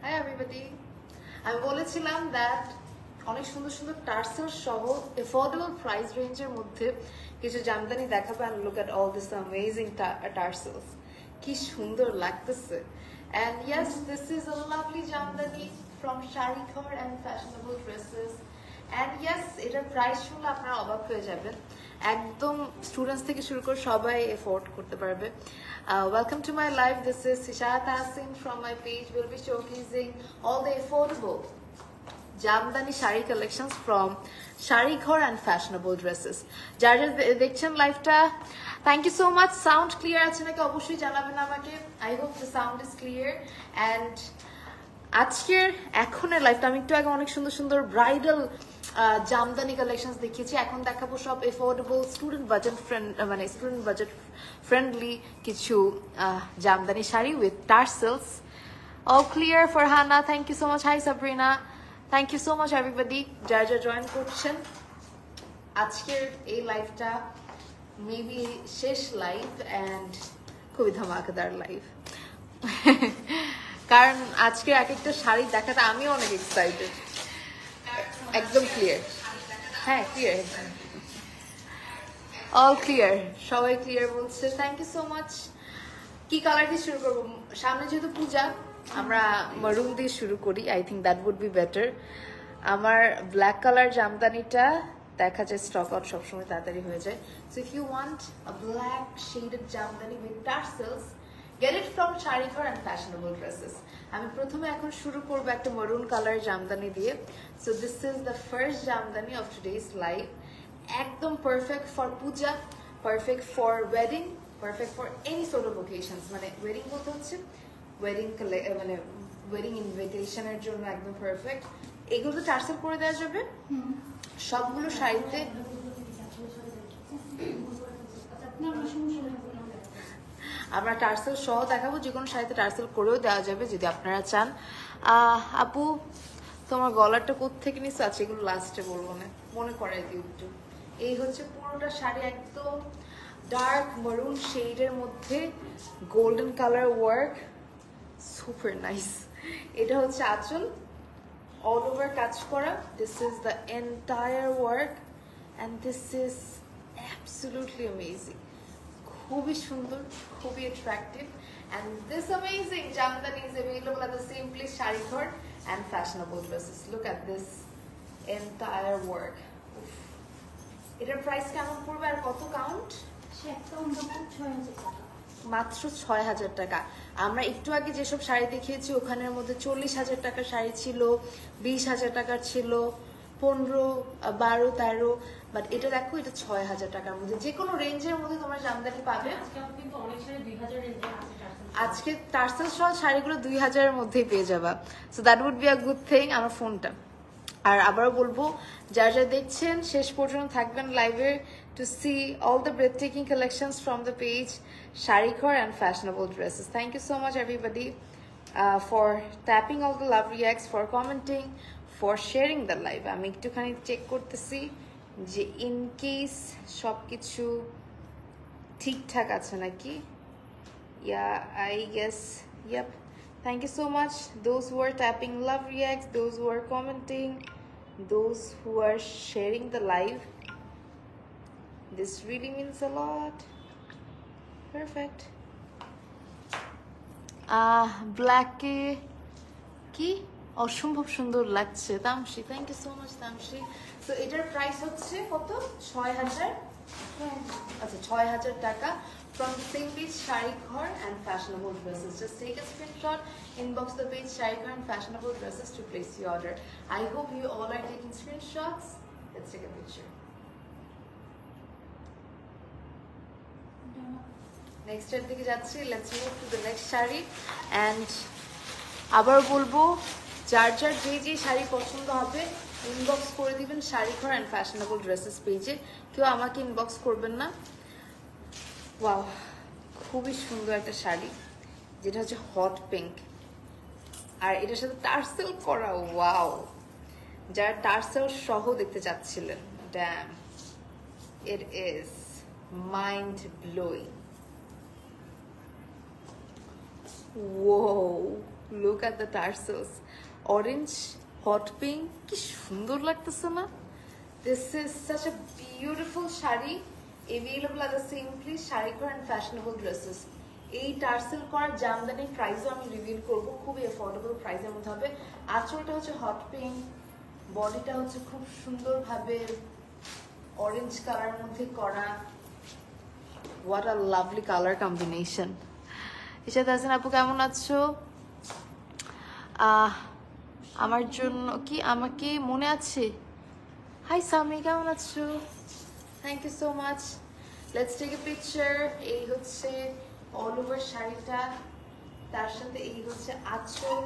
Hi everybody. আমি বলেছিলাম that অনেক সুন্দর সুন্দর টার্সেল সহ affordable price range এর মধ্যে কিছু জামদানি দেখাবো and look at all this amazing tarsels. কি সুন্দর লাগতেছে. And yes, this is a lovely Jamdani from Sharikhor and Fashionable Dresses. And yes, এটার প্রাইস শুনলে আপনারা অবাক হয়ে যাবেন. একদম স্টুডেন্টস থেকে শুরু করে সবাই এফোর্ড করতে পারবে. Welcome to my live. This is Sishat Hassin from my page. We'll be showcasing all the affordable Jamdani Shari collections from Sharikhor and Fashionable Dresses. যারা দেখছেন লাইভটা, thank you so much. Sound clear আছে নাকি অবশ্যই জানাবেন আমাকে. I hope the sound is clear. And আজকের এখনের লাইভটা আমি একটু আগে অনেক সুন্দর সুন্দর ব্রাইডাল জামদানি কালেকশনস দেখিয়েছি. এখন দেখাবো সব এফোর্ডেবল স্টুডেন্ট বাজেট ফ্রেন্ডলি কিছু jamdani sari with tassels. All clear Farhana, thank you so much. Hi Sabrina, thank you so much everybody যারা যারা জয়েন করছেন. আজকের এই লাইভটা মেবি শেষ লাইভ অ্যান্ড খুবই ধামাকাদার লাইভ. কারণ আজকে এক একটা শাড়ি দেখাতে আমিও অনেক এক্সাইটেড. একদম ক্লিয়ার, হ্যাঁ ক্লিয়ার, অল ক্লিয়ার, সবাই ক্লিয়ার বলছে. Thank you so much. কি কালার দিয়ে শুরু করবো? সামনে যেহেতু পূজা, আমরা মারুন দিয়ে শুরু করি. I think that would be better. আমার ব্ল্যাক কালার জামদানিটা দেখা যায় স্টক আউট সবসময় তাড়াতাড়ি হয়ে যায়. So if you want a black shaded jamdani with tassels, get it from Sharikhor and Fashionable Dresses. আমি প্রথমে এখন শুরু করব একটা maroon color জামদানি দিয়ে. So this is the first Jamdani of today's live. একদম perfect for puja, perfect for wedding, perfect for any sort of occasions. মানে wedding বলতে হচ্ছে মানে wedding invitation এর জন্য একদম perfect. এগুলো তো টার্সেল করে দেওয়া যাবে সবগুলো শাড়িতে. আমরা টার্সেল সহ দেখাবো, যে কোনো শাড়িতে টার্সেল করেও দেওয়া যাবে যদি আপনারা চান. আপু তোমার গলারটা কোত্থেকে নিচ্ছে? আছে এগুলো লাস্টে বলবো না, মনে করাই দিই একটু. এই হচ্ছে পুরোটা শাড়ি, একদম ডার্ক মারুন শেডের মধ্যে golden colour work, super nice. এটা হচ্ছে আঁচল, অল ওভার কাজ করা. This is the entire work and this is absolutely amazing. খুবই সুন্দর, খুবই attractive. And this amazing jamdani is available at the same place, Sharikhor and Fashionable Dresses. Look at this entire work. এটার price কেমন পড়বে আর কত count? মাত্র ৬,০০০ টাকা. আমরা একটু আগে যেসব শাড়ি দেখিয়েছি ওখানের মধ্যে ৪০,০০০ টাকার শাড়ি ছিল, ২০,০০০ টাকার ছিল, ১৫, ১২, ১৩, বাট এটা দেখো এটা ৬,০০০ টাকার মধ্যে. যে কোনো রেঞ্জের মধ্যে তোমরা জামদানি পাবে. আজকে টার্সেল সহ শাড়িগুলো ২,০০০ এর মধ্যেই পেয়ে যাবা. So that would be a good thing. আমার ফোনটা আর আবারও বলবো, যারা যারা দেখছেন শেষ পর্যন্ত থাকবেন লাইভে to see all the breathtaking collections from the page Sharikhor and Fashionable Dresses. Thank you so much everybody for tapping all the love reacts, for commenting, for sharing the live. আমি একটুখানি চেক করতেছি যে in case সবকিছু ঠিকঠাক আছে নাকি. Yeah, I guess, yep. Thank you so much. Those who are tapping love reacts, those who are commenting, those who are sharing the live. This really means a lot. Perfect. Black কি অসম্ভব সুন্দর লাগছে. তামসি, thank you so much তামসি. তো এটার price হচ্ছে কত? ৬,০০০. আচ্ছা ৬,০০০ টাকা from the same page Sharikhor and Fashionable Dresses. Just take a screenshot, inbox the page Sharikhor and Fashionable Dresses to place the order. I hope you all are taking screenshots. Let's take a picture. Next এর দিকে যাচ্ছি. Let's move to the next sari. And আবার বলবো, যার যার যে শাড়ি পছন্দ হবে ইনবক্স করে দিবেন Sharikhor and Fashionable Dresses পেজে. কেউ আমাকে ইনবক্স করবেন না. ওয়াও, খুবই সুন্দর একটা শাড়ি, যেটা হচ্ছে হট পিঙ্ক, আর এটার সাথে টার্সেল করা. ওয়াও, যারা টার্সেল সহ দেখতে চাচ্ছিলেন, damn, it is mind blowing. Whoa, look at the tassels, orange hot pink, কি সুন্দর লাগতেছে না? This is such a beautiful sari, available at the Simply Sharighor and fashionable dresses. এই টার্সেল করার জামদানি প্রাইসও আমি রিভিল করব, খুবই অ্যাফোর্ডেবল প্রাইসের মধ্যে হবে। আঁচলটা হচ্ছে হট পিঙ্ক, বডিটা হচ্ছে খুব সুন্দরভাবে অরেঞ্জ কালারের মধ্যে করা। What a lovely colour combination. Ishad Hasan আপু কেমন আছো? আমার জন্য কি আমাকে মনে আছে? হাই সামি, কেমন আছো? Thank you so much. Let's take a picture. এই হচ্ছে অল ওভার শাড়িটা, তার সাথে এই হচ্ছে আঁচল,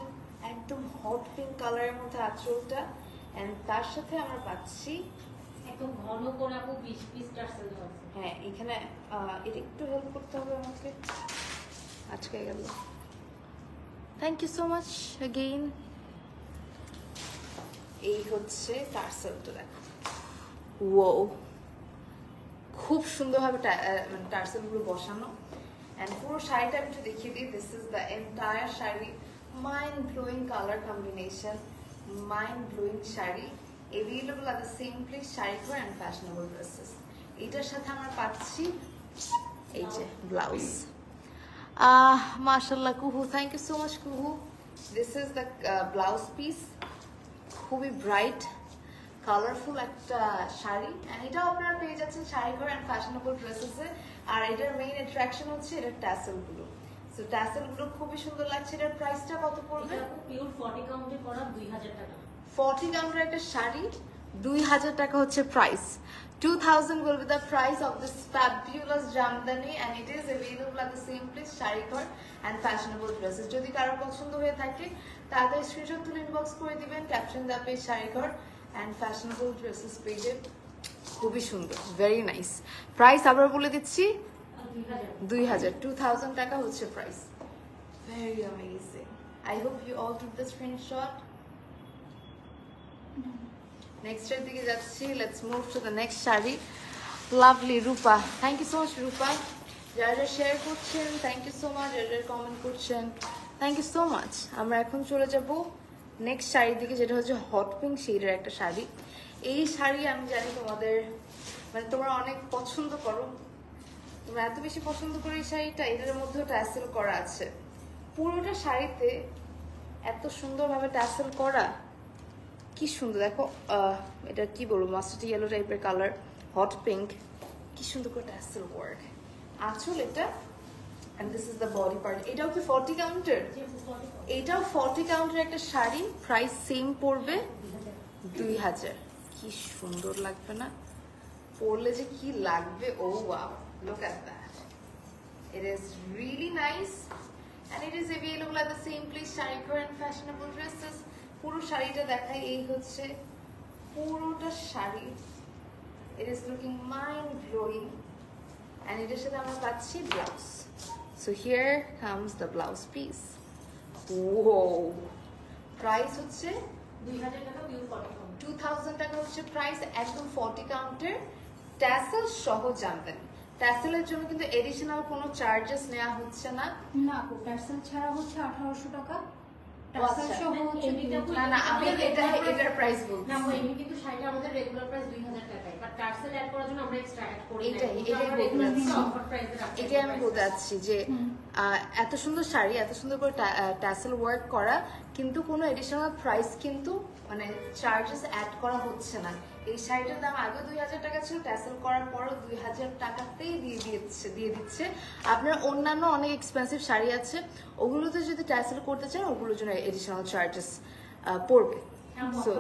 একদম হট পিঙ্ক কালারের মধ্যে আঁচলটা, এন্ড তার সাথে আমরা পাচ্ছি একদম ঘন করে আপু 20 পিস টার্সেল দেওয়া আছে। হ্যাঁ, এখানে এটা একটু হেল্প করতে হবে আমাকে, আজকে গেল। Thank you so much again. এই হচ্ছে টার্সেলটা, দেখো ওয়াও, খুব সুন্দরভাবে মানে টার্সেলগুলো বসানো। অ্যান্ড পুরো শাড়িটা আমি একটু দেখিয়ে দিই। This is the entire sari, mind blowing colour combination, mind blowing sari, available at the Simply Sharighor and fashionable dresses. এইটার সাথে আমরা পাচ্ছি এই যে ব্লাউজ। মাশাআল্লাহ কুহু, থ্যাংক ইউ সো মাচ কুহু। This is the blouse piece, খুবই ব্রাইট কালারফুল একটা শাড়ি, এন্ড এটাও আপনারা পেয়ে যাচ্ছেন শাড়িঘর এন্ড ফ্যাশনেবল ড্রেসেসে। আর এটার মেইন অ্যাট্রাকশন হচ্ছে এটার ট্যাসেলগুলো। সো ট্যাসেলগুলো খুবই সুন্দর লাগছে। এটার প্রাইসটা কত পড়বে? এটা পিওর 40 কাউন্টে করা 2000 টাকা। 40 কাউন্টের একটা শাড়ি 2000 টাকা হচ্ছে price. 2000 will be the price of this fabulous Jamdani, and it is available at the same place শাড়িঘর and fashionable dresses. যদি কারো পছন্দ হয়ে থাকে তাহলে স্ক্রিনশট তুলে ইনবক্স করে দিবেন, ক্যাপশন দেওয়া পেজ শাড়িঘর and fashionable dresses পেজে। খুবই সুন্দর, ভেরি নাইস। প্রাইস আবার বলে দিচ্ছি, 2000 2000 টাকা হচ্ছে price. Very amazing. I hope you all took the screenshot. Next এর দিকে যাচ্ছি। Let's move to the next sari. Lovely Rupa, thank you so much Rupa. যারা যারা শেয়ার করছেন থ্যাংক ইউ সো মাচ, যারা যারা কমেন্ট করছেন থ্যাংক ইউ সো মাচ। আমরা এখন চলে যাব নেক্সট শাড়ির দিকে, যেটা হচ্ছে হট পিঙ্ক শেডের একটা শাড়ি। এই শাড়ি আমি জানি তোমাদের মানে তোমরা অনেক পছন্দ করো, তোমরা এত বেশি পছন্দ করো এই শাড়িটা। এটার মধ্যেও ট্যাসেল করা আছে, পুরোটা শাড়িতে এত সুন্দরভাবে ট্যাসেল করা, কি সুন্দর। দেখো এটা কি বলবো, মাস্টার্ড ইয়েলো টাইপের কালার, হট পিঙ্ক, কি সুন্দর করে ট্যাসেল ওয়ার্ক। আঁচল এটা, and this is the body part. এটাও কি 40 কাউন্টের? এটাও 40 কাউন্টের একটা শাড়ি, প্রাইস সেম পড়বে 2000। কি সুন্দর লাগবে না? পরলে যে কি লাগবে, ও wow, look at that. It is really nice and it is available at the same place শাড়িঘর and fashionable dresses. পুরো শাড়িটা দেখাই, এই হচ্ছে পুরোটা sari. It is looking mind blowing and এটার সাথে আমরা পাচ্ছি blouse. So here comes the blouse piece. Whoa! Price হচ্ছে 2000 টাকা পিওর 40 কাউন্ট। 2000 টাকা হচ্ছে প্রাইস, একদম 40 কাউন্টের ট্যাসেল সহ জামদানি। ট্যাসেলের জন্য কিন্তু এডিশনাল কোনো চার্জেস নেওয়া হচ্ছে না। না আপু, টার্সেল ছাড়া হচ্ছে 1800 টাকা, টার্সেল আচ্ছা। সহ হচ্ছে না না, আমি এটার প্রাইস বলছি। না আপু, এমনি কিন্তু শাড়িটা আমাদের রেগুলার প্রাইস 2000 টাকাই, বাট টার্সেল অ্যাড করার জন্য আমরা এক্সট্রা অ্যাড করি। এটাই অফার প্রাইসে রাখছি। এটাই আমি বলতে চাচ্ছি যে এত সুন্দর শাড়ি, এত সুন্দর করে ট্যাসেল ওয়ার্ক করা, কিন্তু কোনো এডিশনাল প্রাইস কিন্তু মানে চার্জেস অ্যাড করা হচ্ছে না। এই শাড়িটার দাম আগে 2000 টাকা ছিল, ট্যাসেল করার পরও 2000 টাকাতেই দিয়ে দিচ্ছে। আপনার অন্যান্য অনেক এক্সপেন্সিভ শাড়ি আছে, ওগুলোতে যদি ট্যাসেল করতে চান ওগুলোর জন্য এডিশনাল চার্জেস পড়বে। সো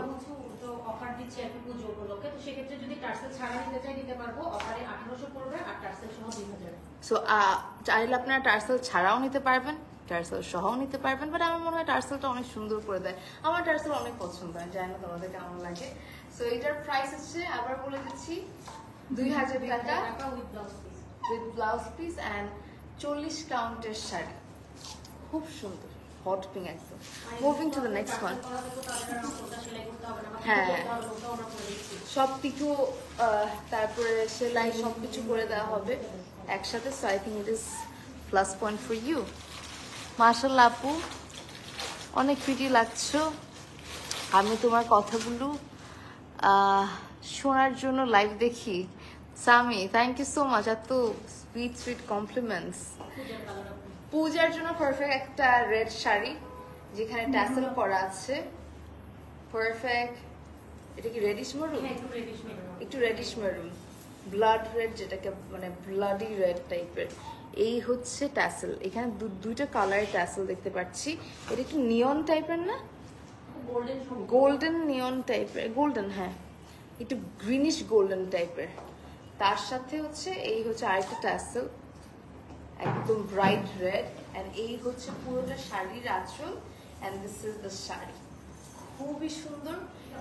অফার দিচ্ছে এখন পুজো উপলক্ষে, তো সেক্ষেত্রে যদি টার্সেল ছাড়া নিতে চাই দিতে পারবো, অফারে 1800 পড়বে আর টার্সেল সহ 2000। সো চাইলে আপনারা টার্সেল ছাড়াও নিতে পারবেন, টার্সেল সহও নিতে পারবেন, বাট আমার মনে হয় টার্সেলটা অনেক সুন্দর করে দেয়। আমার টার্সেল অনেক পছন্দ হয়, জানি না তোমাদের কেমন লাগে। সো এটার প্রাইস হচ্ছে, আবার বলে দিচ্ছি, 2000 টাকা with blouse piece. With blouse piece and 40 কাউন্টের শাড়ি, খুব সুন্দর হট পিঙ্ক একদম। Moving to the next one. হ্যাঁ, সব কিছু তারপরে সেলাই সব কিছু করে দেওয়া হবে একসাথে। So I think it is plus point for you. মাশাআল্লাহ আপু, অনেক প্রিটি লাগছো। আমি তোমার কথাগুলো শোনার জন্য লাইভ দেখি। Sami, thank you so much, এত সুইট সুইট কমপ্লিমেন্টস। পূজার কালার আপনি পূজার জন্য পারফেক্ট একটা রেড শাড়ি যেখানে ট্যাসেল করা আছে, পারফেক্ট। এটা কি রেডিশ মেরুন? হ্যাঁ, একটু রেডিশ মেরুন। একটু রেডিশ মেরুন, ব্লাড রেড, যেটাকে মানে ব্লাডি রেড টাইপের। এই হচ্ছে ট্যাসেল, এখানে দুইটা কালারের ট্যাসেল দেখতে পাচ্ছি। এটা একটু নিয়ন টাইপের না, গোল্ডেন গোল্ডেন নিয়ন টাইপের, গোল্ডেন, হ্যাঁ একটু গ্রিনিশ গোল্ডেন টাইপের। তার সাথে হচ্ছে এই হচ্ছে আরেকটা ট্যাসেল, একদম ব্রাইট রেড। অ্যান্ড এই হচ্ছে পুরোটা শাড়ির আঁচল, and this is the sari, খুবই সুন্দর।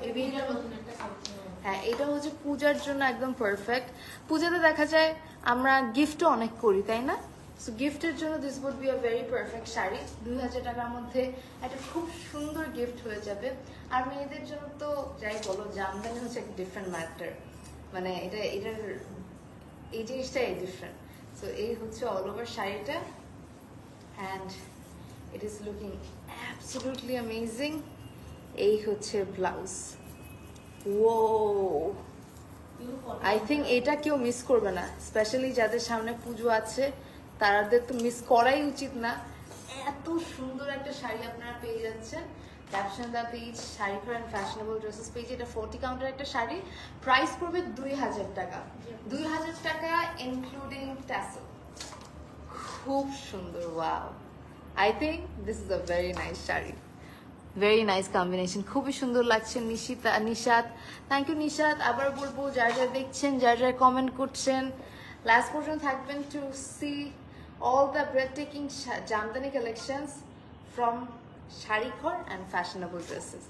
এবিটার মতন একটা সাউথ। হ্যাঁ, এটা হচ্ছে পূজার জন্য একদম পারফেক্ট। পূজাতে দেখা যায় আমরা গিফটও অনেক করি, তাই না? সো গিফটের জন্য this would be a very perfect sari. 2000 টাকার মধ্যে একটা খুব সুন্দর গিফট হয়ে যাবে। আর মেয়েদের জন্য তো যাই বলো, জামদানি হচ্ছে একটা ডিফারেন্ট ম্যাটার, মানে এটার এই জিনিসটাই ডিফারেন্ট। সো এই হচ্ছে অল ওভার শাড়িটা, and it is looking absolutely amazing. এই হচ্ছে ব্লাউজ। ও আই থিঙ্ক এটা কেউ মিস করবে না, স্পেশালি যাদের সামনে পুজো আছে তাদের তো মিস করাই উচিত না। এত সুন্দর একটা শাড়ি আপনারা পেয়ে যাচ্ছেন caption the page, sari for and fashionable dresses page. এটা 40 কাউন্টার একটা শাড়ি, প্রাইস পড়বে 2000 টাকা। 2000 টাকা ইনক্লুডিং ট্যাসেল। খুব সুন্দর, wow. I think this is a very nice sari, very nice combination, খুবই সুন্দর লাগছে। Nishat, thank you Nishat. আবার বলবো, যার যার দেখছেন, যার যার কমেন্ট করছেন, লাস্ট পর্যন্ত থাকবেন to see all the breathtaking Jamdani collections from Sharighar and fashionable dresses.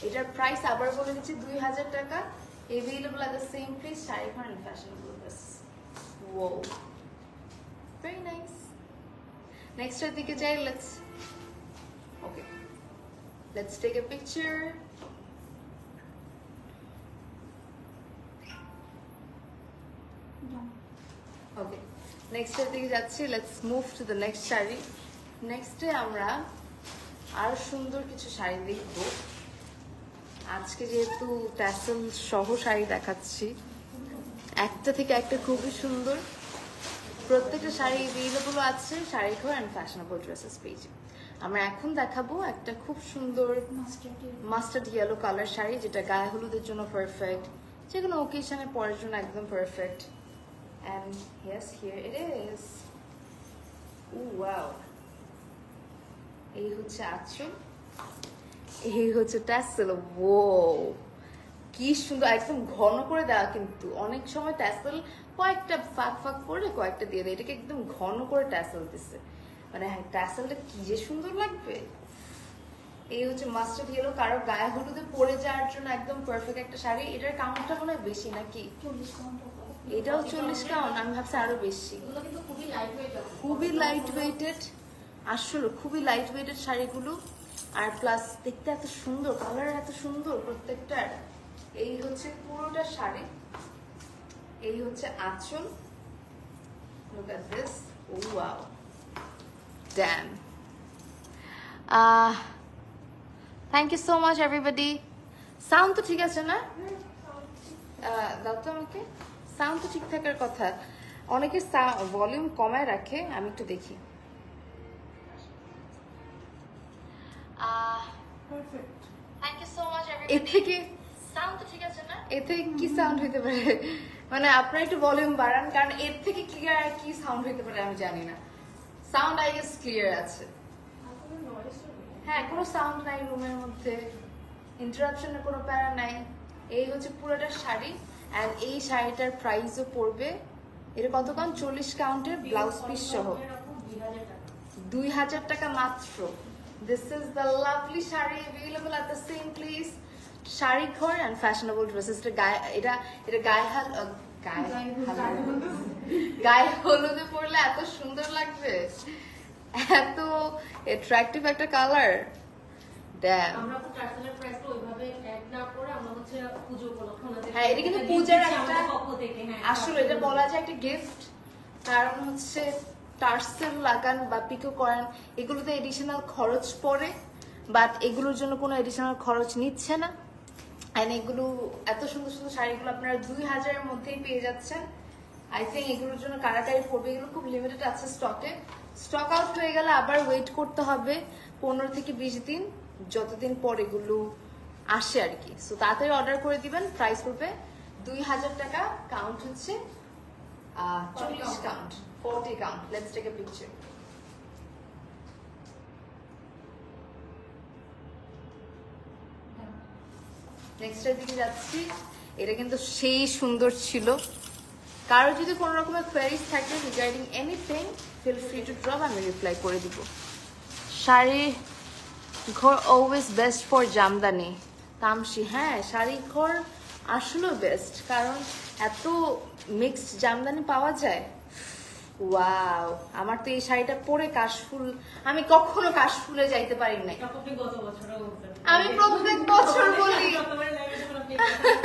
এটার প্রাইস আবার বলে দিচ্ছি 2000 টাকা, available at the same price Sharighar and fashionable dresses. Wow, very nice. নেক্সটের দিকে যাই, let's Okay, let's take a picture. Okay, next এর দিকে যাচ্ছি, let's move to the next sari. নেক্সটে আমরা আরো সুন্দর কিছু শাড়ি দেখবো। আজকে যেহেতু ট্যাসেল সহ শাড়ি দেখাচ্ছি, একটা থেকে একটা খুবই সুন্দর। প্রত্যেকটা শাড়ি এভেলেবল আছে শাড়িঘর অ্যান্ড ফ্যাশনেবল ড্রেসেস পেজে। আমরা এখন দেখাবো একটা খুব সুন্দর মাস্টার্ড ইয়েলো কালার শাড়ি, যেটা গায়ে হলুদের জন্য পারফেক্ট, যে কোনো ওকেশনে পরার জন্য একদম perfect. And yes, here it is. Wow, এই হচ্ছে আঁচল, এই হচ্ছে ট্যাসেল। ও কি সুন্দর, একদম ঘন করে দেওয়া। কিন্তু অনেক সময় ট্যাসেল কয়েকটা ফাঁক ফাঁক করে কয়েকটা দিয়ে দেয়, এটাকে একদম ঘন করে ট্যাসেল দিচ্ছে। মানে হ্যাঁ, ট্যাসেলটা কি যে সুন্দর লাগবে। এই হচ্ছে মাস্টার্ড ইয়েলো, কারো গায়ে হলুদে পরে যাওয়ার জন্য একদম পারফেক্ট একটা শাড়ি। এটার কাউন্টটা মনে হয় বেশি নাকি? 40 কাউন্টার। এটাও 40 কাউন্ট, আমি ভাবছি আরো বেশি। এগুলো কিন্তু খুবই লাইট ওয়েট, খুবই লাইট ওয়েটেড, আসলে খুবই লাইট ওয়েটেড শাড়িগুলো। আর প্লাস দেখতে এত সুন্দর, কালার এত সুন্দর প্রত্যেকটার। এই হচ্ছে পুরোটা শাড়ি, এই হচ্ছে আঁচল। Look at this. Oh, wow. Damn. Thank you so much everybody. Sound তো ঠিক আছে না? দাও তো আমাকে। সাউন্ড তো ঠিক থাকার কথা। অনেকে ভলিউম কমায় রাখে, আমি একটু দেখি। Perfect. Thank you so much everybody. এর থেকে সাউন্ড তো ঠিক আছে না? এর থেকে কি সাউন্ড হতে পারে? মানে আপনারা একটু ভলিউম বাড়ান, কারণ এর থেকে ক্লিয়ার আর কি সাউন্ড হতে পারে আমি জানি না। সাউন্ড আই গেস ক্লিয়ার আছে। হ্যাঁ, কোনো সাউন্ড নাই রুমের মধ্যে, ইন্টারাপশনের কোনো প্যারা নাই। এই হচ্ছে পুরোটা শাড়ি, অ্যান্ড এই শাড়িটার প্রাইসও পড়বে, এটা কত কাউন্ট? 40 কাউন্টের ব্লাউজ পিস সহ 2000 টাকা মাত্র। This is the lovely sari available at the same place, Sharighar and fashionable dresses. এটা গায়ে হলুদে পরলে এত সুন্দর লাগবে, এত অ্যাট্রাকটিভ একটা কালার। আমরা তো টার্সেলের প্রাইসটা ওইভাবে অ্যাড না করে আমরা হচ্ছে পূজো উপলক্ষে ওনাদের, হ্যাঁ এটা কিন্তু পূজার আমাদের একটা পক্ষ থেকে, হ্যাঁ আসলে এটা বলা যায় একটা গিফট। কারণ হচ্ছে টার্সেল লাগান বা পিকো করেন, এগুলোতে এডিশনাল খরচ পড়ে, বাট এগুলোর জন্য কোনো এডিশনাল খরচ নিচ্ছে না। অ্যান্ড এগুলো এত সুন্দর সুন্দর শাড়িগুলো আপনারা 2000-এর মধ্যেই পেয়ে যাচ্ছেন। আই থিঙ্ক এগুলোর জন্য কারাকারি পড়বে, এগুলো খুব লিমিটেড আছে স্টকে। স্টক আউট হয়ে গেলে আবার ওয়েট করতে হবে 15 থেকে 20 দিন, যতদিন পর এগুলো আসে আর কি। সো তাড়াতাড়ি অর্ডার করে দিবেন। প্রাইস পড়বে 2000 টাকা। কাউন্ট হচ্ছে 40 count, 40 count. Let's take a picture. নেক্সটের দিকে যাচ্ছি। এটা কিন্তু সেই সুন্দর ছিল। কারো যদি কোনো রকমের কোয়ারিজ থাকে regarding anything, feel free to drop, আমি রিপ্লাই করে দিব। Sharighor always best for jamdani. Tamsi, হ্যাঁ শাড়ি ঘর আসলেও বেস্ট, কারণ এত মিক্সড জামদানি পাওয়া যায়। ওয়াও, আমার তো এই শাড়িটা পরে কাশফুল, আমি কখনো কাশফুলে যাইতে পারি নাই। আপনি গত বছরও বলতেন। আমি প্রত্যেক বছর বলি গতবারের লাইভে যখন আপনি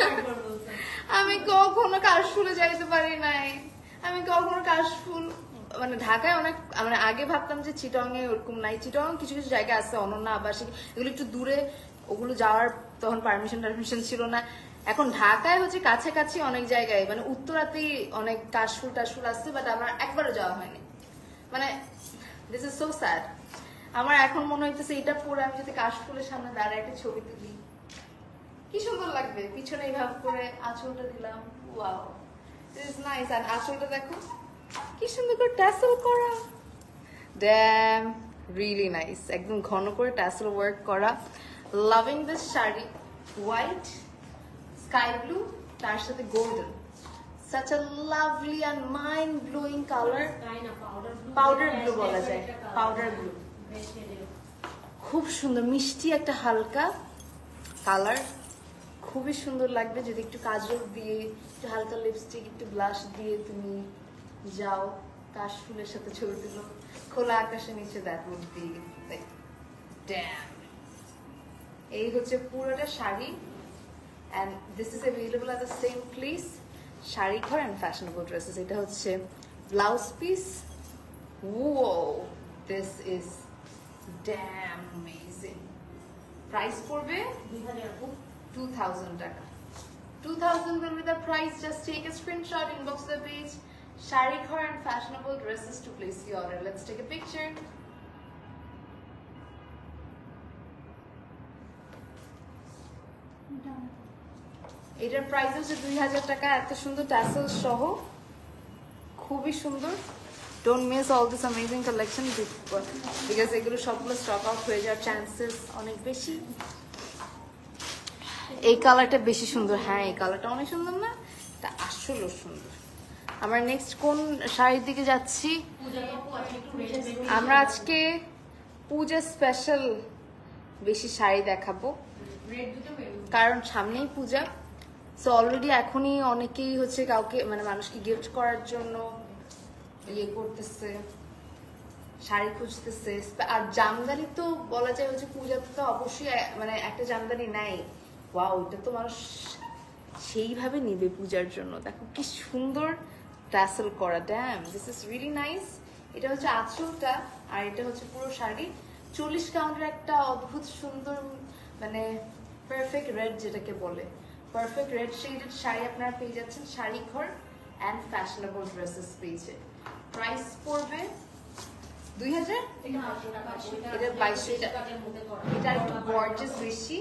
একবার বলছেন। আমি কখনো কাশফুলে যাইতে পারি নাই। আমি কখনো কাশফুল, মানে ঢাকায় অনেক, মানে আগে ভাবতাম যে চিটং এ ওরকম নাই। চিটং কিছু কিছু জায়গা আছে, অনন্যা আবাসিক, এগুলো একটু দূরে, ওগুলো যাওয়ার তখন পারমিশন ছিল না। এখন ঢাকায় হচ্ছে কাছাকাছি অনেক জায়গায়, মানে উত্তরাতেই অনেক কাশফুল টাশফুল আসছে, বাট আমার একবারও যাওয়া হয়নি। মানে দিস ইজ সো স্যাড। আমার এখন মনে হইতেছে এটা পরে আমি যদি কাশফুলের সামনে দাঁড়ায় একটা ছবি তুলি, কি সুন্দর লাগবে। পিছনে এইভাবে করে আঁচলটা দিলাম, ওয়াও দিস ইজ নাইস। আর আঁচলটা দেখো কি সুন্দর করে ট্যাসেল করা, ড্যাম রিয়েলি নাইস। একদম ঘন করে ট্যাসেল ওয়ার্ক করা। Loving this sari, white sky blue, তার সাথে golden, such a lovely and mind blowing color. Powder blue বলা যায়, পাউডার ব্লু। খুব সুন্দর মিষ্টি একটা হালকা কালার, খুবই সুন্দর লাগবে যদি একটু কাজল দিয়ে, একটু হালকা লিপস্টিক, একটু ব্লাশ দিয়ে তুমি যাও কাশফুলের সাথে ছবি তুলো খোলা আকাশের নিচে। That would be like damn. এই হচ্ছে পুরোটা sari, and this is available at the same place, sari ঘর and fashionable dresses. এটা হচ্ছে blouse piece. Whoa, this is damn amazing. Price পড়বে 2000 টাকা। 2000 will be the price. Just take a screenshot, inbox the page, sari ঘর and fashionable dresses to place the order. Let's take a picture. এটার price হচ্ছে 2000 টাকা। এত সুন্দর tassel সহ, খুবই সুন্দর। Don't miss all this amazing collection, because এগুলো সবগুলো স্টক আউট হয়ে যাওয়ার চান্সেস অনেক বেশি। এই কালারটা বেশি সুন্দর, হ্যাঁ এই কালারটা অনেক সুন্দর না? এটা আসলে সুন্দর। আমরা নেক্সট কোন শাড়ির দিকে যাচ্ছি? আমরা আজকে পূজা স্পেশাল বেশি শাড়ি দেখাবো, কারণ সামনেই পূজা। সো অলরেডি এখনই অনেকেই হচ্ছে কাউকে, মানে মানুষকে গিফট করার জন্য ইয়ে করতেছে, শাড়ি খুঁজতেছে। আর জামদানি তো বলা যায় হচ্ছে পূজাতে তো অবশ্যই মানে একটা জামদানি নাই। ওয়াও, এটা তো মানুষ সেইভাবে নিবে পূজার জন্য। দেখো কি সুন্দর ট্যাসেল করা, damn this is really nice. এটা হচ্ছে আঁচলটা, আর এটা হচ্ছে পুরো শাড়ি। 40 কাউন্টের একটা অদ্ভুত সুন্দর, মানে পারফেক্ট রেড যেটাকে বলে, পারফেক্ট রেড শেডেড শাড়ি আপনারা পেয়ে যাচ্ছেন শাড়ি ঘর অ্যান্ড ফ্যাশনেবল ড্রেসেস পেজে। প্রাইস পড়বে 2000। এটা 2200 টাকা। এটা একটু গর্জিয়াস বেশি।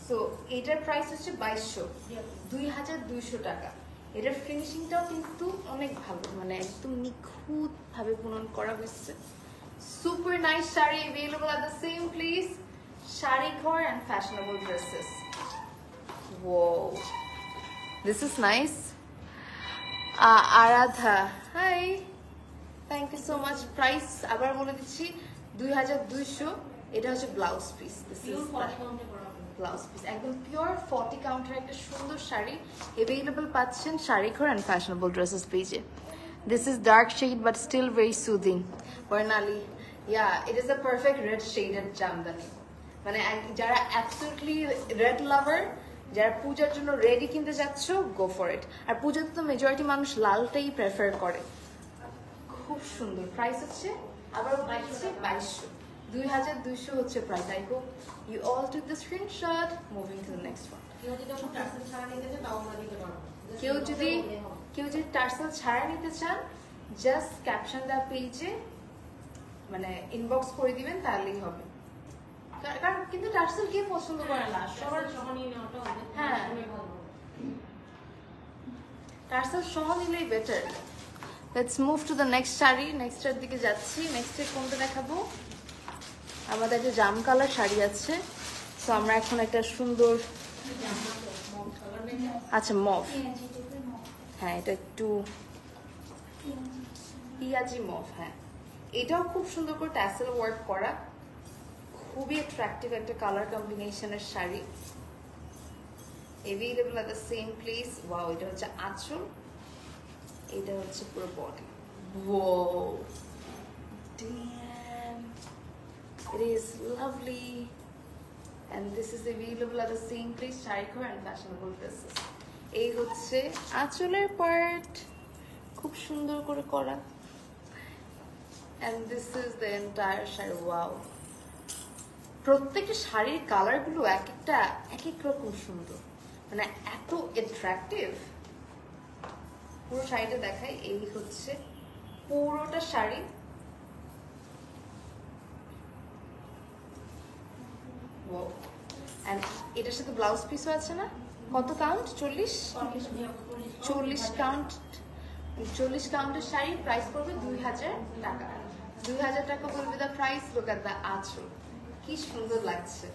সো এটার প্রাইস হচ্ছে 2200, 2200 টাকা। এটার ফিনিশিংটাও কিন্তু অনেক ভালো, মানে একদম নিখুঁত ভাবে বুনন করা হয়েছে। Super nice sari available at the same place, sari ঘর and fashionable dresses. Whoa, this is nice. Aradha, hi, thank you so much. Price আবার বলে দিচ্ছি 2200। এটা হচ্ছে blouse piece, this is blouse piece, একদম পিওর 40 কাউন্টের একটা সুন্দর শাড়ি অ্যাভেলেবল পাচ্ছেন শাড়ি ঘর অ্যান্ড ফ্যাশনেবল ড্রেসেস পেজে। This is dark shade but still very soothing. Barnali, yeah it is a perfect red shaded jamdani. মানে যারা অ্যাবসলিউটলি রেড লাভার, যারা পূজার জন্য রেডি কিনতে যাচ্ছ, গো ফর ইট। আর পূজাতে তো মেজরিটি মানুষ লালটাই প্রেফার করে। খুব সুন্দর। প্রাইস হচ্ছে আবার হচ্ছে 2200, 2200 হচ্ছে price. I hope you all took the screenshot. Moving to the next one. কেউ যদি আমার টার্সেল ছাড়া নিতে চায় তাও আমরা দিতে পারবো। কেউ যদি টার্সেল ছাড়া নিতে চান, জাস্ট ক্যাপশন দা পেজে মানে ইনবক্স করে দিবেন, তাহলেই হবে। কারণ কিন্তু টার্সেল কে পছন্দ করে না, সবার সহ নিয়ে নেওয়াটা অনেক হ্যাঁ। ভালো। টার্সেল সহ নিলেই better. Let's move to the next sari. নেক্সটের দিকে যাচ্ছি। নেক্সটে কোনটা দেখাবো? আমাদের একটা জাম কালার শাড়ি আছে। সো আমরা এখন একটা সুন্দর, আচ্ছা মভ, পেঁয়াজি টাইপের মগ। হ্যাঁ এটা একটু পিয়াজি মভ। হ্যাঁ, এটাও খুব সুন্দর করে ট্যাসেল ওয়ার্ক করা, খুবই অ্যাট্রাকটিভ একটা কালার কম্বিনেশনের sari. Available at the same place. Wow, এটা হচ্ছে আঁচল, এটা হচ্ছে পুরো body. Whoa, damn, it is lovely, and this is available at the same place, Sharikho and Fashionable Dresses. এই হচ্ছে আঁচলের পার্ট, খুব সুন্দর করে করা, and this is the entire sari. Wow, প্রত্যেকটা শাড়ির কালারগুলো এক একটা এক এক রকম সুন্দর, মানে এত অ্যাট্রাকটিভ। পুরো শাড়িটা দেখাই। এই হচ্ছে পুরোটা শাড়ি। এন্ড এটার সাথে ব্লাউজ পিসও আছে না? কত কাউন্ট? 40 কাউন্ট। 40 কাউন্টের শাড়ি প্রাইস পড়বে 2000 টাকা। 2000 টাকা বলবে দা প্রাইস। লুক এট দা আঁচল, কি সুন্দর লাগছে।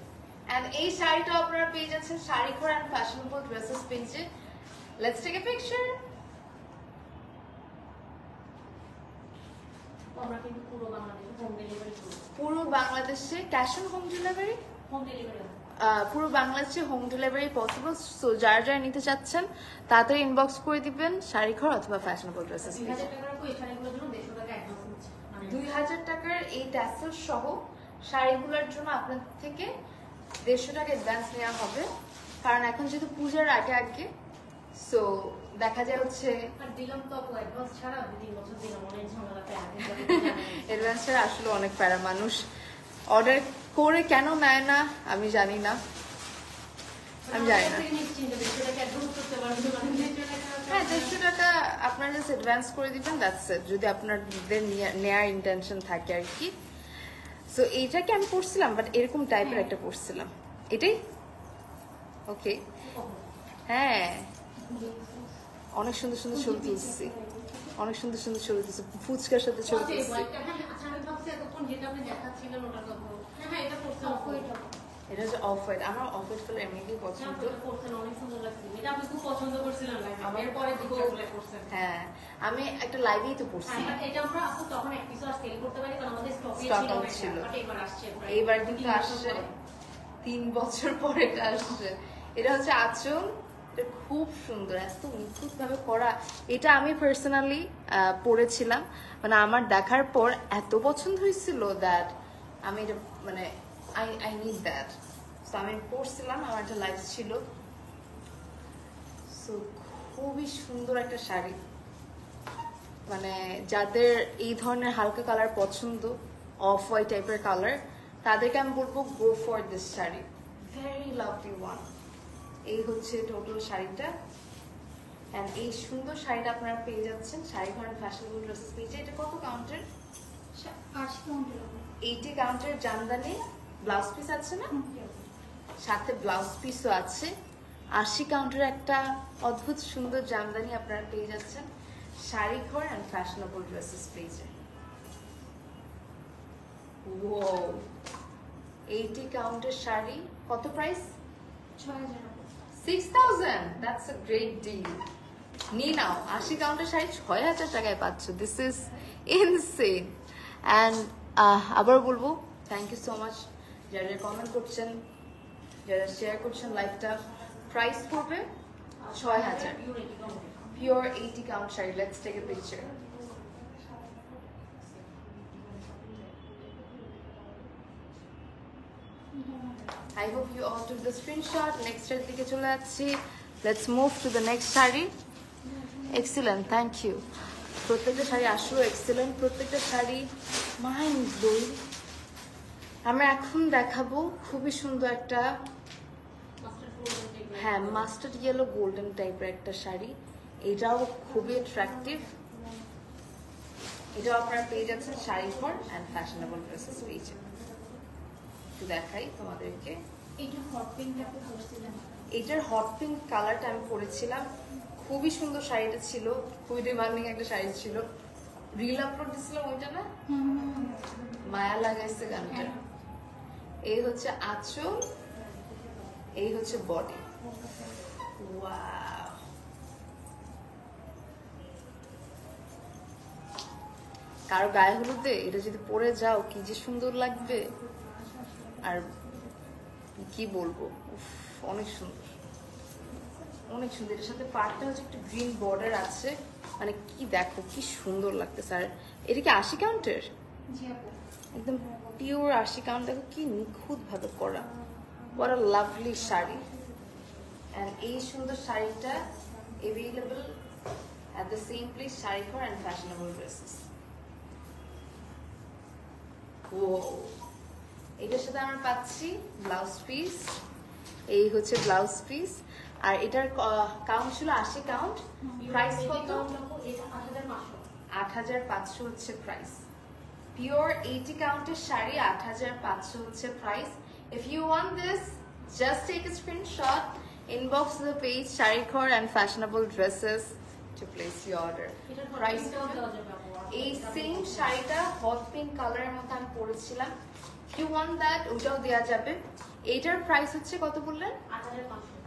এন্ড এই শাড়িটা আপনারা পেয়ে যাচ্ছেন শাড়িঘর এন্ড ফ্যাশনেবল ড্রেসেস পেজে। Let's take a picture. আমরা কিন্তু পুরো বাংলাদেশে হোম ডেলিভারি করি। পুরো বাংলাদেশে cash on home delivery? Home delivery পুরো বাংলাদেশে হোম ডেলিভারি পসিবল। সো যারা যারা নিতে চাচ্ছেন তাড়াতাড়ি ইনবক্স করে দিবেন শাড়িঘর অথবা ফ্যাশনেবল ড্রেসেস। 2000 টাকা রাখো এই শাড়িগুলোর জন্য 150 টাকা অ্যাডভান্স নিচ্ছে। 2000 টাকার এই ট্যাসেল সহ শাড়িগুলোর জন্য আপনার থেকে 150 টাকা অ্যাডভান্স নেওয়া হবে। কারণ এখন যেহেতু পূজার আগে আগে, সো দেখা যায় হচ্ছে আর দিলাম তো আপু অ্যাডভান্স ছাড়া 2-3 বছর দিলাম, অনেক ঝামেলাতে আগে অ্যাডভান্স ছাড়া আসলে অনেক প্যারা। মানুষ অর্ডার করে কেন নেয় না আমি জানি না, আমি জানি না। হ্যাঁ, 150 টাকা আপনার জাস্ট অ্যাডভান্স করে দিবেন, দ্যাটস ইট, যদি আপনাদের নেয়ার ইন্টেনশন থাকে আর কি। সো এইটাকে আমি পড়ছিলাম, বাট এরকম টাইপের একটা পড়ছিলাম, এটাই ওকে। হ্যাঁ, অনেক সুন্দর সুন্দর ছবি তুলছি, অনেক সুন্দর সুন্দর ছবি তুলছি, ফুচকার সাথে ছবি তুলছি। এটা হচ্ছে অফ হোয়াইট। আমার অফ হোয়াইট কালার এমনিতেই পছন্দ। হ্যাঁ, আমি একটা লাইভেই তো পড়ছি। স্টক আউট ছিল। এইবার কিন্তু আসছে 3 বছর পরে এটা আসছে। এটা হচ্ছে আঁচল, এটা খুব সুন্দর, এত নিখুঁত ভাবে করা। এটা আমি পার্সোনালি পড়েছিলাম, মানে আমার দেখার পর এত পছন্দ হয়েছিল দ্যাট আমি এটা মানে আই নিড দ্যাট। সো আমি পড়ছিলাম, আমার একটা লাইফ ছিল। সো খুবই সুন্দর একটা শাড়ি, মানে যাদের এই ধরনের হালকা কালার পছন্দ, অফ হোয়াইট টাইপের কালার, তাদেরকে আমি বলবো go for this sari, very lovely one. এই হচ্ছে টোটাল শাড়িটা। এন্ড এই সুন্দর শাড়িটা আপনারা পেয়ে যাচ্ছেন শাড়িঘর ফ্যাশনেবল ড্রেসেস পেজে। এটা কত কাউন্টের? 80 কাউন্টের। 80 কাউন্টের জামদানি ব্লাউজ পিস আছে না? সাথে ব্লাউজ পিসও আছে। 80 কাউন্টের একটা অদ্ভুত সুন্দর জামদানি আপনারা পেয়ে যাচ্ছেন শাড়িঘর এন্ড ফ্যাশনেবল ড্রেসেস পেজে। ওয়াও, 80 কাউন্টের শাড়ি, কত প্রাইস? 6000 টাকা। 6000, দ্যাটস আ গ্রেট ডিল। নিয়ে নাও, 80 কাউন্টের শাড়ি 6000 টাকায় পাচ্ছ। This is insane. অ্যান্ড আবার বলবো থ্যাংক ইউ সো মাচ যারা কমেন্ট করছেন, যারা শেয়ার করছেন লাইভটা। প্রাইস পড়বে 6000, pure 80 count sari. Let's take a picture. I hope you all took the screenshot. Next এর দিকে চলে যাচ্ছি। Let's move to the next sari. Excellent, thank you. প্রত্যেকটা শাড়ি আসলে এক্সেলেন্ট, প্রত্যেকটা শাড়ি মাইন্ড ব্লোয়িং। আমরা এখন দেখাবো খুবই সুন্দর একটা, হ্যাঁ, মাস্টার্ড ইয়েলো গোল্ডেন টাইপের একটা শাড়ি। এটাও খুবই অ্যাট্রাকটিভ। এটাও আপনারা পেয়ে যাচ্ছেন শাড়িঘর অ্যান্ড ফ্যাশনেবল ড্রেসেস পেয়েছেন। একটু দেখাই তোমাদেরকে। এইটা হট পিঙ্কটা আপনি পরছিলেন। এটার হট পিঙ্ক কালারটা আমি পরেছিলাম, খুবই সুন্দর শাড়িটা ছিল, খুবই ডিমান্ডিং একটা শাড়ি ছিল। রিল আপলোড দিছিলাম ওইটা না, মায়া লাগাইছে গানটা। এই হচ্ছে আঁচল, এই হচ্ছে বডি। ওয়াও, কারো গায়ে হলুদে এটা যদি পরে যাও কি যে সুন্দর লাগবে, আর কি বলবো, উফ, অনেক সুন্দর, অনেক সুন্দর। এটার সাথে পাড়টা হচ্ছে একটু গ্রিন বর্ডার আছে, মানে কি দেখো কি সুন্দর লাগতেছে। আর এটা কি 80 কাউন্টের, জি আপু। একদম পিওর 80 কাউন্ট। দেখো কি নিখুঁত ভাবে করা, what a lovely sari. and এই সুন্দর শাড়িটা available at the same place, শাড়িঘর and fashionable dresses. Wow, এটার সাথে আমরা পাচ্ছি ব্লাউজ পিস। এই হচ্ছে ব্লাউজ পিস, আর এটার কাউন্ট ছিল 80 কাউন্ট। প্রাইস কত? 8500 হচ্ছে প্রাইস। পিওর 80 কাউন্টের শাড়ি 8500 হচ্ছে price. If you want this, just take a screenshot, inbox the page শাড়িঘর and fashionable dresses to place your order. Price এই সেম শাড়িটা হট পিঙ্ক কালারের মধ্যে আমি পরেছিলাম। If you want that, ওটাও দেওয়া যাবে। এটার প্রাইস হচ্ছে কত বললেন?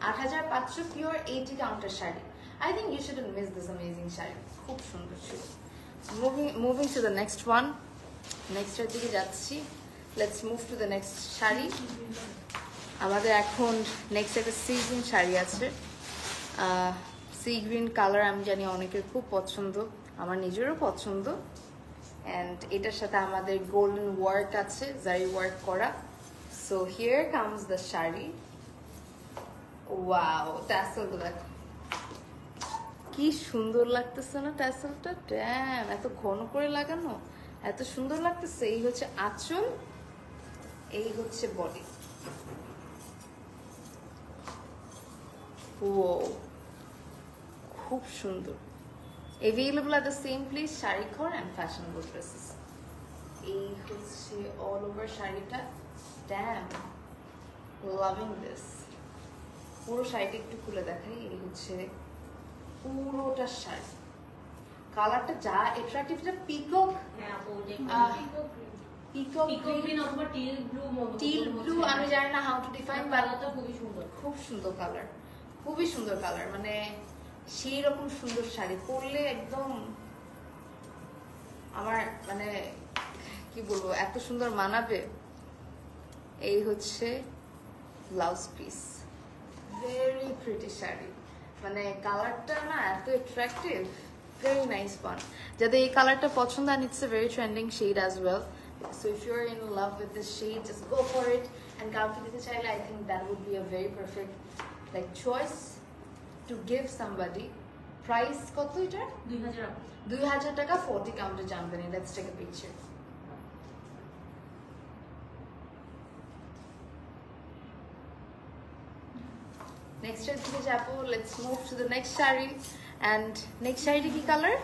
8500 পিওর 80 কাউন্টের sari. I think you shouldn't miss this amazing sari, খুব সুন্দর ছিল। Moving to the next one, নেক্সট এর দিকে যাচ্ছি। Let's move to the next sari. আমাদের এখন নেক্সট একটা সি গ্রিন শাড়ি আছে। সি গ্রিন কালার আমি জানি অনেকের খুব পছন্দ, আমার নিজেরও পছন্দ। অ্যান্ড এটার সাথে আমাদের গোল্ডেন ওয়ার্ক আছে, জারি ওয়ার্ক করা। So here comes the sari. Wow, ট্যাসেলটা দেখো কি সুন্দর লাগতেছে না, ট্যাসেলটা ড্যাম এত ঘন করে লাগানো, এত সুন্দর লাগতেছে। এই হচ্ছে আঁচল, এই হচ্ছে বডি। ও খুব সুন্দর। Available at the same place, শাড়িঘর and fashionable dresses. এই হচ্ছে অল ওভার শাড়িটা। Damn, loving this. পুরো শাড়িটা একটু খুলে দেখাই। এই হচ্ছে পুরোটা শাড়ি, কালারটা যা অ্যাট্রাকটিভ, এটা পিকক, পিকক গ্রিন অথবা টিল ব্লু, আমি জানি না হাউ টু ডিফাইন, বাট খুবই সুন্দর, খুব সুন্দর কালার, খুবই সুন্দর কালার। মানে সেই রকম সুন্দর শাড়ি পরলে একদম আমার মানে কি বলবো, এত সুন্দর মানাবে। এই হচ্ছে blouse piece, very pretty sari, মানে কালারটা না এত অ্যাট্রাকটিভ, ভেরি নাইস ওয়ান। যাদের এই কালারটা পছন্দ, and it's a very trending shade as well, so if you're in love with this shade, just go for it. And কাউকে দিতে চাইলে I think that would be a very perfect like choice to give somebody. Price কত এটা? 2000 টাকা, 40 কাউন্টের Jamdani. Let's take a picture. Next এর দিকে যাবো। Let's move to the next sari. And next শাড়িটা কি কালার?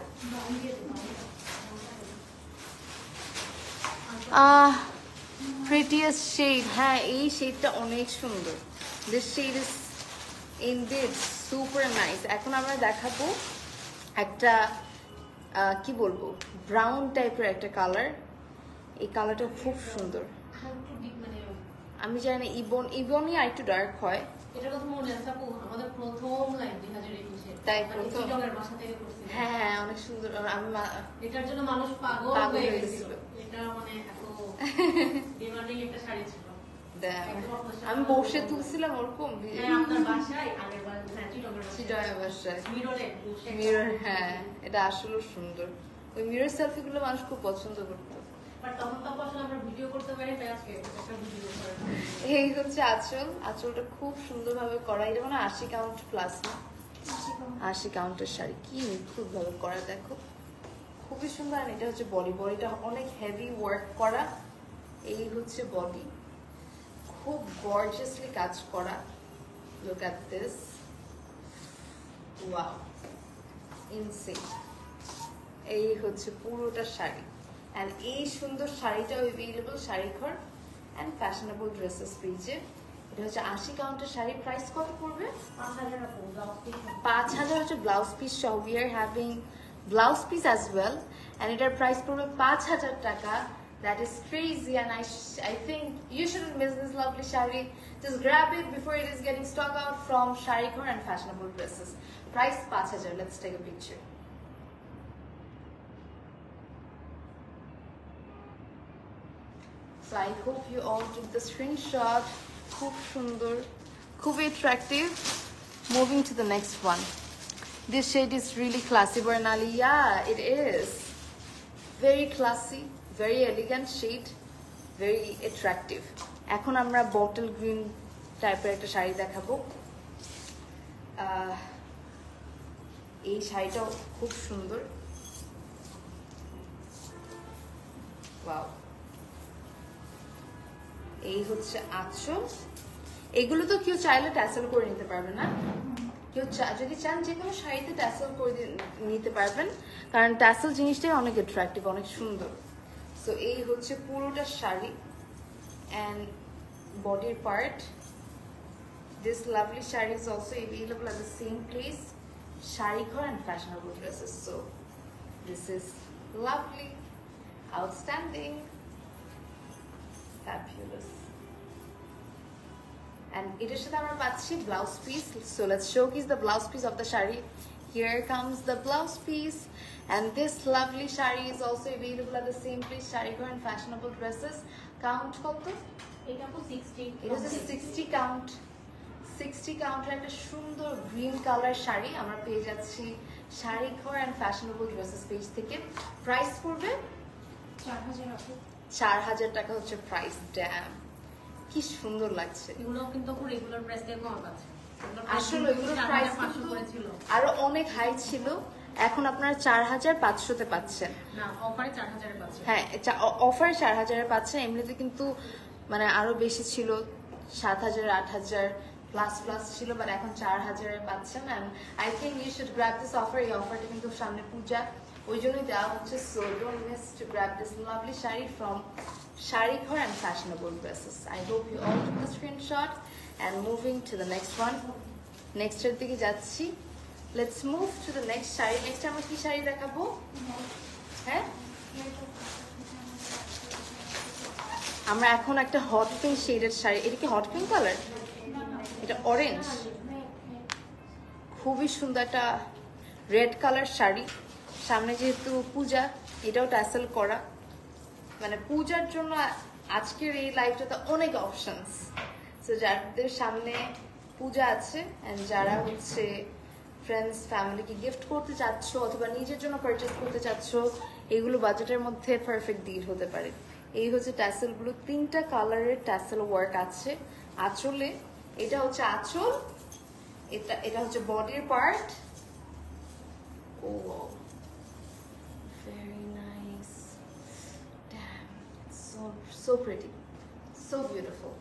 Prettiest shade, হ্যাঁ এই শেডটা অনেক সুন্দর। This shade is indeed super nice. এখন আমরা দেখাবো একটা কি বলবো, ব্রাউন টাইপের একটা কালার। এই কালারটা খুব সুন্দর। আমি জানি না ইবনই আর একটু ডার্ক হয়। এটার কথা মনে আছে আপু, আমাদের প্রথম লাইভ 2021 তাই প্রথম, চিটগের বাসা থেকে করছি। হ্যাঁ অনেক সুন্দর। আমি এটার জন্য মানুষ পাগল হয়ে গেছিল। এটা মানে এত ডিমান্ডিং একটা শাড়ি ছিল। আমি বসে তুলছিলাম ওরকম, হ্যাঁ আপনার বাসায় আগের বার, হ্যাঁ চিটগের বাসায় মিররে মিরর। হ্যাঁ এটা আসলে সুন্দর, ওই মিরর সেলফি গুলো মানুষ খুব পছন্দ করতো। বাট তখন তো আসলে আমরা ভিডিও করতে পারি, তাই আজকে একটা ভিডিও করে। এই হচ্ছে আঁচল, আঁচলটা খুব সুন্দরভাবে করা। এটা মানে 80 কাউন্ট প্লাস না, 80 কাউন্টের শাড়ি, কি নিখুঁত ভাবে করা দেখো। খুবই সুন্দর। আর এটা হচ্ছে বডি, বডিটা অনেক হেভি ওয়ার্ক করা। এই হচ্ছে বডি, খুব গর্জিয়াসলি কাজ করা। Look at this, wow, insane. এই হচ্ছে পুরোটা শাড়ি। অ্যান্ড এই সুন্দর শাড়িটাও অ্যাভেলেবল শাড়িঘর অ্যান্ড ফ্যাশনেবল ড্রেসেস পেজে। এটা হচ্ছে 80 কাউন্টের শাড়ি। প্রাইস কত পড়বে? 5000 আপু ব্লাউজ পিস। 5000 হচ্ছে ব্লাউজ পিস সহ। We are having blouse piece as well, and এটার প্রাইস পড়বে 5000 টাকা। That is crazy, and I think you shouldn't miss this lovely shari. Just grab it before it is getting stock out from Sharighor and Fashionable Dresses. Price 5000. Let's take a picture. So I hope you all took the screenshot. Khub sundor, khub attractive. Moving to the next one. This shade is really classy, Bernali. Yeah, it is. Very classy, very elegant shade, very attractive. এখন আমরা bottle green টাইপের একটা শাড়ি দেখাবো। এই শাড়িটাও খুব সুন্দর। Wow, এই হচ্ছে আঁচল। এগুলো তো কেউ চাইলে ট্যাসেল করে নিতে পারবে না, কেউ যদি চান যে কোনো শাড়িতে ট্যাসেল করে নিতে পারবেন, কারণ ট্যাসেল জিনিসটাই অনেক অ্যাট্রাক্টিভ, অনেক সুন্দর। সো এই হচ্ছে পুরোটা শাড়ি অ্যান্ড বডির part. This lovely sari is also available at the same place, Sharighor and Fashionable Dresses. So this is lovely, outstanding, fabulous. And এটার সাথে আমরা পাচ্ছি blouse piece. So let's showcase the blouse piece of the shari. Here comes the blouse piece, and this lovely shari is also available at the same place, Sharighor and Fashionable Dresses. Count কত? এটা আপু 60। এটা হচ্ছে 60 count. 60 কাউন্টের একটা সুন্দর green colour sari আমরা পেয়ে যাচ্ছি Sharighor and Fashionable Dresses page থেকে। প্রাইস পড়বে 4000 আপু। 4000 টাকা হচ্ছে প্রাইস। ড্যাম, কি সুন্দর লাগছে। এগুলো কিন্তু আপু রেগুলার প্রাইস থেকে কম আছে। আসলে এগুলোর প্রাইস 500 করে ছিল। আরো অনেক হাই ছিল, এখন আপনারা 4500-তে পাচ্ছেন। না, অফারে 4000 এ পাচ্ছেন। হ্যাঁ, অফার 4000-এ পাচ্ছেন। এমনিতে কিন্তু মানে আরো বেশি ছিল, 7000, 8000 প্লাস প্লাস ছিল, বাট এখন 4000-এ পাচ্ছেন। And I think you should grab this offer. এই অফারটা কিন্তু সামনে পূজা, ওই জন্যই দেওয়া হচ্ছে। So don't miss to grab this lovely sari from Sharighor and Fashionable Dresses. I hope you all took the screenshot. And moving to the next one, next এর দিকে যাচ্ছি। Let's move to the next sari. Next আমরা কি শাড়ি দেখাবো? হ্যাঁ, আমরা এখন একটা হট পিঙ্ক শেডের শাড়ি। এটা কি হট পিঙ্ক কালার? এটা অরেঞ্জ, খুবই সুন্দর একটা রেড কালার শাড়ি। সামনে যেহেতু পূজা, এটাও ট্যাসেল করা। মানে পূজার জন্য আজকের এই লাইফটাতে অনেক অপশনস। সো যাদের সামনে পূজা আছে এন্ড যারা হচ্ছে ফ্রেন্ডস ফ্যামিলিকে গিফট করতে চাচ্ছ অথবা নিজের জন্য পারচেজ করতে চাচ্ছ, এগুলো বাজেটের মধ্যে পারফেক্ট ডিল হতে পারে। এই হচ্ছে ট্যাসেলগুলো, 3টা কালারের ট্যাসেল ওয়ার্ক আছে আঁচলে। এটা হচ্ছে আঁচল, এটা হচ্ছে বডির পার্ট। ও very nice, damn, so pretty, so beautiful.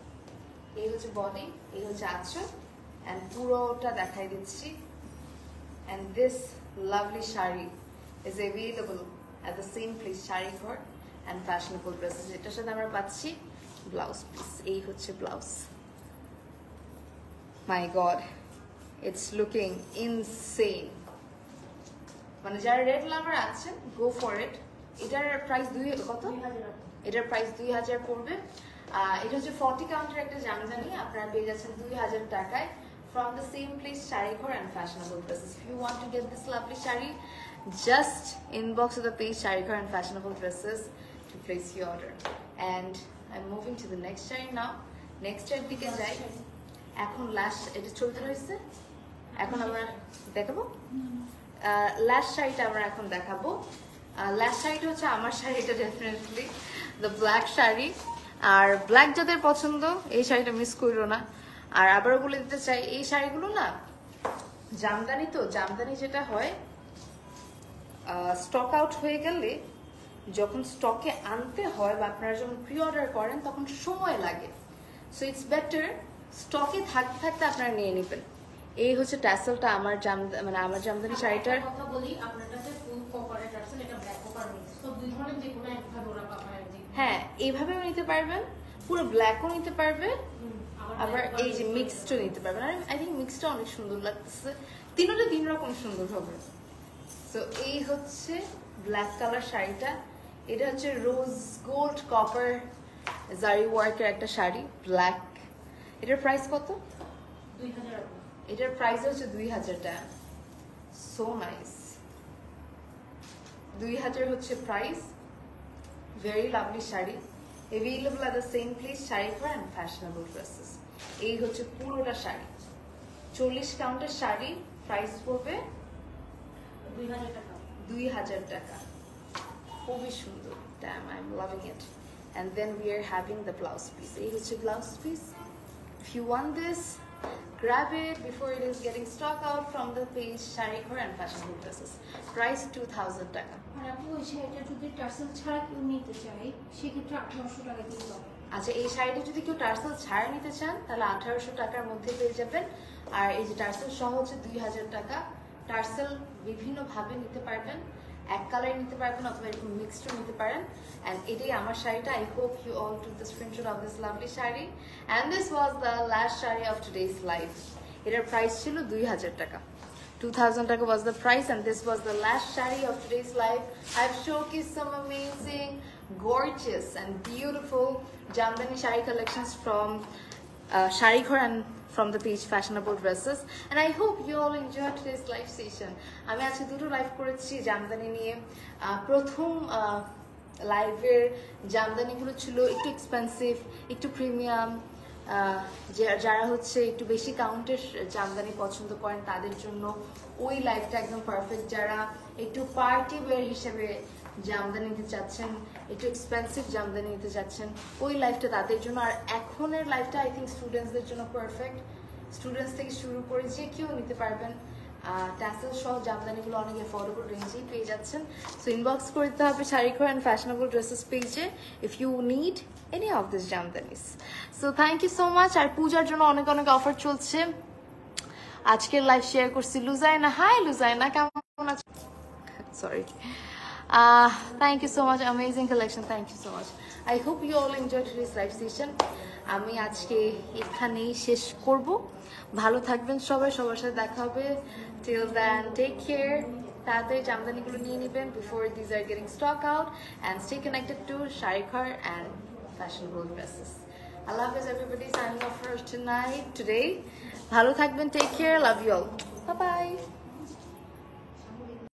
এই হচ্ছে বডি, এই হচ্ছে আঁচল, and পুরোটা দেখাই দিচ্ছি। And this lovely shari is available at the same place, Sharighor and Fashionable Dresses. এটার সাথে আমরা পাচ্ছি ব্লাউজ পিস। এই হচ্ছে blouse. My God, it's looking insane. মানে যারা রেড লাভার আছেন, গো ফর ইট। এটার প্রাইস কত? 2000 আপু। এটার প্রাইস 2000 পড়বে। এটা হচ্ছে 40 কাউন্টের একটা জামদানি, আপনারা পেয়ে যাচ্ছেন 2000 টাকায় from the same place, Sharighor and Fashionable Dresses. If you want to get this lovely shari, just inbox to the page Sharighor and Fashionable Dresses to place your order. And I'm moving to the next shari now. Next এর দিকে যাই। এখন last, এটা ছবিটা রয়েছে, এখন আমরা দেখাবো লাস্ট শাড়িটা। আমরা এখন দেখাবো লাস্ট শাড়িটা হচ্ছে আমার শাড়িটা, ডেফিনেটলি দ্য ব্ল্যাক শাড়ি। আর ব্ল্যাক যাদের পছন্দ, এই শাড়িটা মিস করো না। আর আবারও বলে দিতে চাই, এই শাড়িগুলো না জামদানি, তো জামদানি যেটা হয় স্টক আউট হয়ে গেলে যখন স্টকে আনতে হয় বা আপনারা যখন প্রি অর্ডার করেন তখন সময় লাগে, সো ইটস বেটার স্টকে থাকতে থাকতে আপনারা নিয়ে নেবেন। এই হচ্ছে ট্যাসেলটা আমার জামদানি শাড়িটার। কথা বলি, আপনার কাছে ফুল কপারে টার্সেল, এটা ব্ল্যাক কপার মিক্স, তো দুই ধরনের যে কোনো একভাবে ওরা পাঠায়। হ্যাঁ, এইভাবেও নিতে পারবেন, পুরো ব্ল্যাকও নিতে পারবে, আবার এই যে মিক্সডও নিতে পারবেন। আর আই থিঙ্ক মিক্সটা অনেক সুন্দর লাগতেছে, তিনটা তিন রকম সুন্দর হবে। সো এই হচ্ছে ব্ল্যাক কালার শাড়িটা, এটা হচ্ছে রোজ গোল্ড কপার জারি ওয়ার্কের একটা শাড়ি, ব্ল্যাক। এটার প্রাইস কত? 2000 টাকা। এটার প্রাইস হচ্ছে 2000 টাকা। সো নাইস, 2000 হচ্ছে price. Very lovely sari, available at the same place, শাড়িঘর and fashionable dresses। এই হচ্ছে পুরোটা শাড়ি, 40 কাউন্টের শাড়ি, প্রাইস পড়বে 2000 টাকা। 2000 টাকা। খুবই সুন্দর, damn, I'm loving it. And then we are having the blouse piece। এই হচ্ছে blouse piece। If you want this, grab it before it is getting stock out from the page শাড়িঘর and fashionable dresses। Price 2000 টাকা। আর আপনি ওই শাড়িটা যদি tassel ছাড়া কেউ নিতে চায় সেক্ষেত্রে 1800 টাকা দিয়ে পাবেন। আচ্ছা, এই শাড়িটা যদি কেউ টার্সেল ছাড়া নিতে চান তাহলে 1800 টাকার মধ্যে পেয়ে যাবেন। আর এই যে টার্সেল সহ হচ্ছে 2000 টাকা। টার্সেল বিভিন্নভাবে নিতে পারবেন, এক কালার নিতে পারবেন অথবা এরকম মিক্সডও নিতে পারেন। অ্যান্ড এটাই আমার শাড়িটা। I hope you all took the screenshot of this lovely sari. And this was the last sari of today's life. এটার প্রাইস ছিল 2000 টাকা। 2000 taka was the price, and this was the last shari of today's live. I've showcased some amazing, gorgeous and beautiful Jamdani shari collections from Sharighor and from the page Fashionable Dresses, and I hope you all enjoyed today's live session. আমি আজকে দুটো live করেছি জামদানি নিয়ে। প্রথম লাইভের জামদানিগুলো ছিল একটু expensive, একটু প্রিমিয়াম, যারা হচ্ছে একটু বেশি কাউন্টের জামদানি পছন্দ করেন তাদের জন্য ওই লাইফটা একদম পারফেক্ট। যারা একটু পার্টি ওয়্যার হিসেবে জামদানি নিতে চাচ্ছেন, একটু এক্সপেন্সিভ জামদানি নিতে চাচ্ছেন, ওই লাইফটা তাদের জন্য। আর এখনের লাইফটা আই থিঙ্ক স্টুডেন্টসদের জন্য পারফেক্ট। স্টুডেন্টস থেকে শুরু করে যে কেউ নিতে পারবেন। ট্যাসেল সহ জামদানিগুলো অনেক অ্যাফোর্ডেবল রেঞ্জেই পেয়ে যাচ্ছেন। সো ইনবক্স করে দিতে হবে শাড়িঘর অ্যান্ড ফ্যাশনেবল ড্রেসেস পেজে if you need any of this jamdanis. So thank you so much. আর পূজার জন্য অনেক অনেক অফার চলছে। আজকের লাইভ শেয়ার করছি লুজাইনা। হাই লুজাইনা, কেমন আছো? Sorry. Thank you so much, amazing collection. Thank you so much. I hope you all enjoyed today's live session. আমি আজকে এখানেই শেষ করব। ভালো থাকবেন সবাই, সবার সাথে দেখা হবে। Till then, take care. তাড়াতাড়ি জামদানিগুলো নিয়ে নেবেন before these are getting stock out, and stay connected to Sharighor and Fashionable Dresses. I love everybody, signing off for tonight, today. Bhalo thakben, take care, love you all.